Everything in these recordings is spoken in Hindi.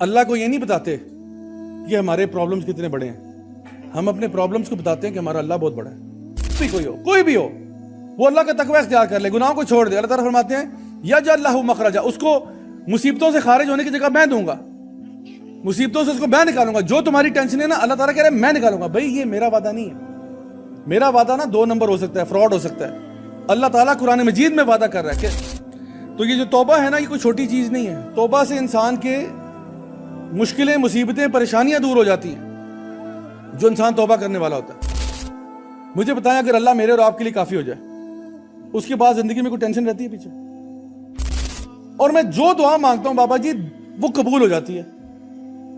अल्लाह को ये नहीं बताते कि हमारे प्रॉब्लम्स कितने बड़े हैं, हम अपने प्रॉब्लम्स को बताते हैं कि हमारा अल्लाह बहुत बड़ा है। कोई भी हो वो अल्लाह का तकवा इख्तियार कर ले, गुनाहों को छोड़ दे। अल्लाह ताला फरमाते हैं या जल्लाहु मखरजा, उसको मुसीबतों से खारिज होने की जगह मैं दूंगा, मुसीबतों से उसको मैं निकालूंगा। जो तुम्हारी टेंशन है ना, अल्लाह ताला कह रहा है मैं निकालूंगा। भाई ये मेरा वादा नहीं है, मेरा वादा ना 2 नंबर हो सकता है, फ्रॉड हो सकता है। अल्लाह ताला कुरान मजीद में वादा कर रहा है कि तो ये जो तौबा है ना, ये कोई छोटी चीज नहीं है। तौबा से इंसान के मुश्किलें, मुसीबतें, परेशानियां दूर हो जाती हैं जो इंसान तौबा करने वाला होता है। मुझे बताएं, अगर अल्लाह मेरे और आपके लिए काफी हो जाए, उसके बाद जिंदगी में कोई टेंशन रहती है पीछे? और मैं जो दुआ मांगता हूं बाबा जी वो कबूल हो जाती है,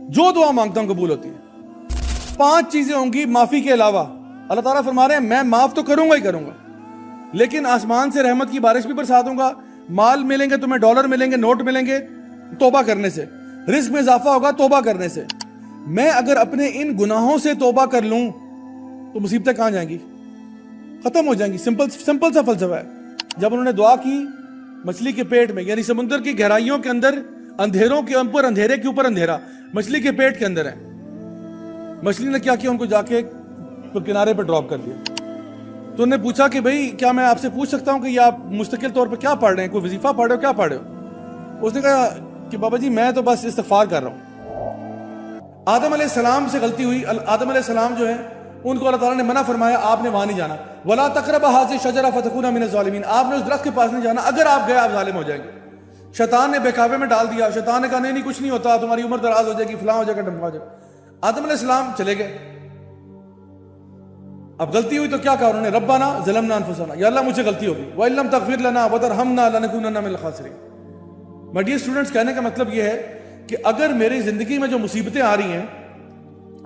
जो दुआ मांगता हूं कबूल होती है। 5 चीजें होंगी माफी के अलावा। अल्लाह ताला फरमा रहे हैं मैं माफ तो करूंगा ही करूंगा, लेकिन आसमान से रहमत की बारिश भी बरसा दूंगा, माल मिलेंगे तुम्हें, डॉलर मिलेंगे, नोट मिलेंगे तौबा करने से, रिस्क में इजाफा होगा तौबा करने से। मैं अगर अपने इन गुनाहों से तौबा कर लूं तो मुसीबतें कहां जाएंगी? खत्म हो जाएंगी। सिंपल सा फलसफा है। जब उन्होंने दुआ की मछली के पेट में, यानी समुद्र की गहराइयों के अंदर, अंधेरों के ऊपर अंधेरे के ऊपर अंधेरा, मछली के पेट के अंदर है। मछली ने क्या किया, उनको जाके तो किनारे पर ड्रॉप कर दिया। तो उन्होंने पूछा कि भाई क्या मैं आपसे पूछ सकता हूं कि ये आप मुस्तकिल तौर पर क्या पढ़ रहे हैं, कोई वजीफा पढ़ रहे हो, क्या पढ़ रहे हो? उसने कहा कि बाबा जी मैं तो बस इस्तिग़फ़ार कर रहा हूं। आदम अलैहिस्सलाम से गलती हुई। आदम अलैहिस्सलाम जो है उनको अल्लाह ताला ने मना फरमाया आपने वहां नहीं जाना, वला तक़रबा हाज़िहि शजरा फतकूना मिनज़ ज़ालिमीन, आपने उस दरख्त के पास नहीं जाना, अगर आप गए आप जालिम हो जाएंगे। शैतान ने बहकावे में डाल दिया। शैतान ने कहा नहीं कुछ नहीं होता, तुम्हारी उम्र दराज हो जाएगी, फलां हो जाएगा, ढमका हो जाएगा। आदम अलैहिस्सलाम चले गए। अब गलती हुई तो क्या कहा उन्होंने, रब्बाना ज़लमना अनफुसना, या अल्लाह मुझे गलती होगी, व इल्लम तग़फिर लना व तरहमना लनकुनन्ना मिनल खासिरीन। माय डियर स्टूडेंट्स, कहने का मतलब यह है कि अगर मेरी जिंदगी में जो मुसीबतें आ रही हैं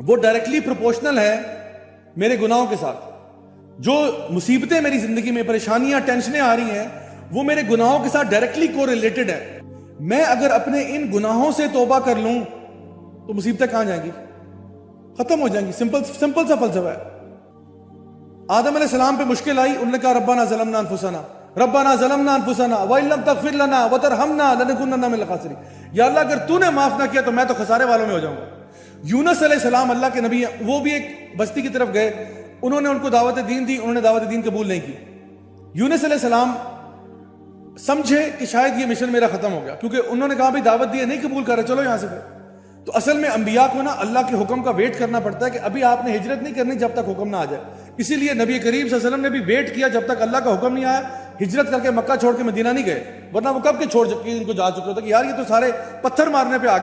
वो डायरेक्टली प्रोपोर्शनल है मेरे गुनाहों के साथ, जो मुसीबतें मेरी जिंदगी में, परेशानियां, टेंशनें आ रही हैं वो मेरे गुनाहों के साथ डायरेक्टली कोरिलेटेड है। मैं अगर अपने इन गुनाहों से तौबा कर लूं तो मुसीबतें कहां जाएंगी? खत्म हो जाएंगी। सिंपल सा फलसफा है। आदम अलैहिस्सलाम पे मुश्किल आई, उन्होंने कहा रब्बाना ज़लमना अनफुसना, रब्बाना ज़लमना अनफुसना व इल्लम तग़फिर लना व तरहमना लनकुनन्ना मिनल खासिरीन, या अल्लाह अगर तूने माफ ना किया तो मैं तो खसारे वालों में हो जाऊंगा। यूनुस अलैहिस्सलाम अल्लाह के नबी हैं, वो भी एक बस्ती की तरफ गए, उन्होंने उनको दावत दीन दी, उन्होंने दावत दीन कबूल नहीं की। यूनुस अलैहिस्सलाम समझे कि शायद ये मिशन मेरा खत्म हो गया, क्योंकि उन्होंने कहा भाई दावत दी नहीं कबूल कर रहे, चलो यहां से फिर। तो असल में अंबिया को ना अल्लाह के हुक्म का वेट करना पड़ता है कि अभी आपने हिजरत नहीं करनी जब तक हुक्म ना आ जाए। इसीलिए नबी करीम सल्लल्लाहु अलैहि वसल्लम ने भी वेट किया जब तक अल्लाह का हुक्म नहीं आया, हिजरत करके मक्का छोड़ के मदीना नहीं गए, वरना वो कब के छोड़ चुके, इनको जा चुके होते कि यार ये तो सारे पत्थर मारने पे आ